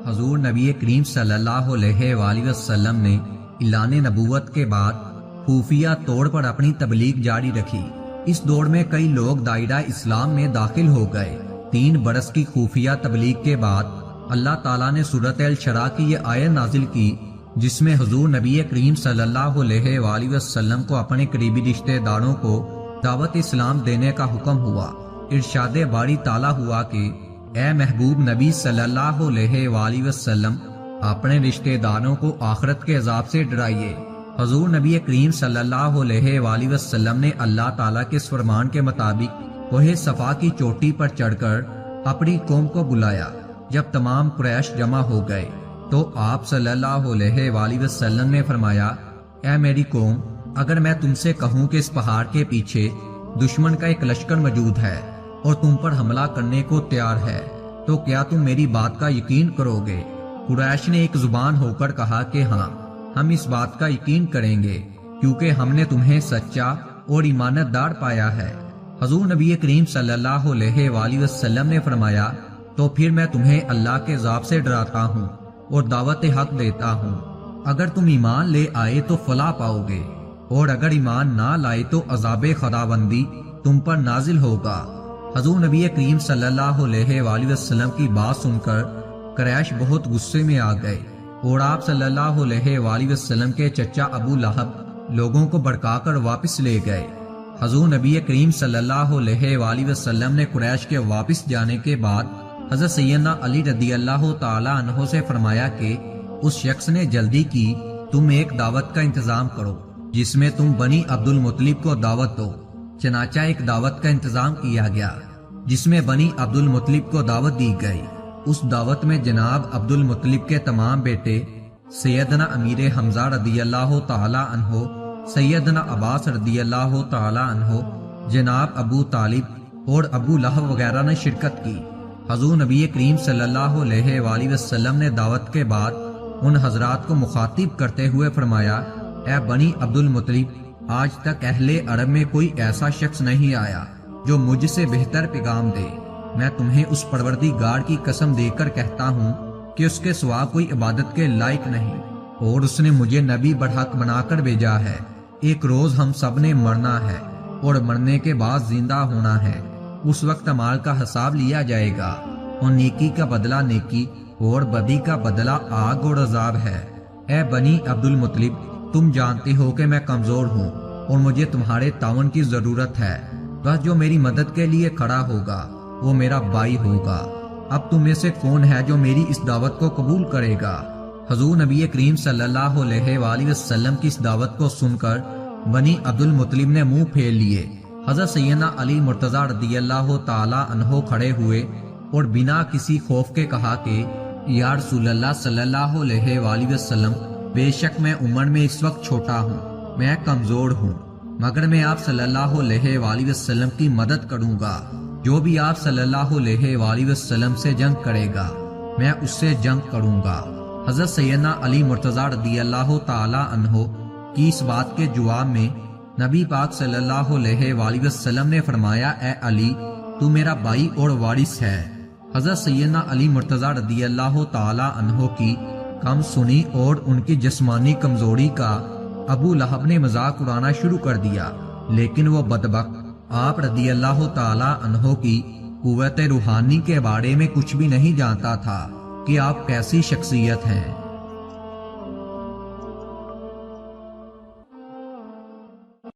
حضور نبی کریم صلی اللہ علیہ وآلہ وسلم نے اعلان نبوت کے بعد خفیہ طور پر اپنی تبلیغ جاری رکھی۔ اس دور میں کئی لوگ دائرہ اسلام میں داخل ہو گئے۔ 3 برس کی خفیہ تبلیغ کے بعد اللہ تعالیٰ نے سورۃ الشرح کی یہ آیت نازل کی، جس میں حضور نبی کریم صلی اللہ علیہ وآلہ وسلم کو اپنے قریبی رشتہ داروں کو دعوت اسلام دینے کا حکم ہوا۔ ارشاد باری تعالیٰ ہوا کہ اے محبوب نبی صلی اللہ علیہ وآلہ وسلم، اپنے رشتہ داروں کو آخرت کے عذاب سے ڈرائیے۔ حضور نبی کریم صلی اللہ علیہ وآلہ وسلم نے اللہ تعالیٰ کے اس فرمان کے مطابق کوہ صفا کی چوٹی پر چڑھ کر اپنی قوم کو بلایا۔ جب تمام قریش جمع ہو گئے تو آپ صلی اللہ علیہ وآلہ وسلم نے فرمایا، اے میری قوم، اگر میں تم سے کہوں کہ اس پہاڑ کے پیچھے دشمن کا ایک لشکر موجود ہے اور تم پر حملہ کرنے کو تیار ہے تو کیا تم میری بات کا یقین کرو گے؟ قریش نے ایک زبان ہو کر کہا کہ ہاں، ہم اس بات کا یقین کریں گے، کیونکہ ہم نے تمہیں سچا اور ایمانت دار پایا ہے۔ حضور نبی کریم صلی اللہ علیہ وآلہ وسلم نے فرمایا، تو پھر میں تمہیں اللہ کے عذاب سے ڈراتا ہوں اور دعوت حق دیتا ہوں۔ اگر تم ایمان لے آئے تو فلاح پاؤ گے، اور اگر ایمان نہ لائے تو عذاب خداوندی تم پر نازل ہوگا۔ حضور نبی کریم صلی اللہ علیہ وآلہ وسلم کی بات سن کر قریش بہت غصے میں آ گئے اور آپ صلی اللہ علیہ وآلہ وسلم کے چچا ابو لہب لوگوں کو بھڑکا کر واپس لے گئے۔ حضور نبی کریم صلی اللہ علیہ وآلہ وسلم نے قریش کے واپس جانے کے بعد حضرت سیدنا علی رضی اللہ تعالی عنہ سے فرمایا کہ اس شخص نے جلدی کی، تم ایک دعوت کا انتظام کرو جس میں تم بنی عبد المطلب کو دعوت دو۔ چنانچہ ایک دعوت کا انتظام کیا گیا جس میں بنی عبد المطلب کو دعوت دی گئی۔ اس دعوت میں جناب عبد المطلب کے تمام بیٹے، سیدنا امیر حمزہ رضی اللہ تعالی عنہ، سیدنا عباس رضی اللہ تعالی عنہ، جناب ابو طالب اور ابو لہب وغیرہ نے شرکت کی۔ حضور نبی کریم صلی اللہ علیہ وآلہ وسلم نے دعوت کے بعد ان حضرات کو مخاطب کرتے ہوئے فرمایا، اے بنی عبد المطلب، آج تک اہل عرب میں کوئی ایسا شخص نہیں آیا جو مجھ سے بہتر پیغام دے۔ میں تمہیں اس پروردگار کی قسم دے کر کہتا ہوں کہ اس کے سوا کوئی عبادت کے لائق نہیں، اور اس نے مجھے نبی برحق بنا کر بھیجا ہے۔ ایک روز ہم سب نے مرنا ہے اور مرنے کے بعد زندہ ہونا ہے۔ اس وقت اعمال کا حساب لیا جائے گا، اور نیکی کا بدلہ نیکی اور بدی کا بدلہ آگ اور عذاب ہے۔ اے بنی عبد المطلب، تم جانتے ہو کہ میں کمزور ہوں اور مجھے تمہارے تعاون کی ضرورت ہے، بس جو میری مدد کے لیے کھڑا ہوگا وہ میرا بھائی ہوگا۔ اب تم میں سے کون ہے جو میری اس دعوت کو قبول کرے گا؟ حضور نبی کریم صلی اللہ علیہ وآلہ وسلم کی اس دعوت کو سن کر بنی عبد المطلب نے منہ پھیر لیے۔ حضرت سیدنا علی مرتضی رضی اللہ تعالی عنہ کھڑے ہوئے اور بنا کسی خوف کے کہا کہ یا رسول اللہ صلی اللہ علیہ وآلہ وسلم، بے شک میں عمر میں اس وقت چھوٹا ہوں، میں کمزور ہوں، مگر میں آپ صلی اللہ علیہ وآلہ وسلم کی مدد کروں گا۔ جو بھی آپ صلی اللہ علیہ وآلہ وسلم سے جنگ کرے گا میں اس سے جنگ کروں گا۔ حضرت سیدنا علی مرتضی رضی اللہ تعالی عنہ کی اس بات کے جواب میں نبی پاک صلی اللہ علیہ وآلہ وسلم نے فرمایا، اے علی، تو میرا بھائی اور وارث ہے۔ حضرت سیدنا علی مرتضی رضی اللہ تعالی عنہ کی کم سنی اور ان کی جسمانی کمزوری کا ابو لہب نے مذاق اڑانا شروع کر دیا، لیکن وہ بدبخت آپ رضی اللہ تعالی عنہ کی قوت روحانی کے بارے میں کچھ بھی نہیں جانتا تھا کہ آپ کیسی شخصیت ہیں۔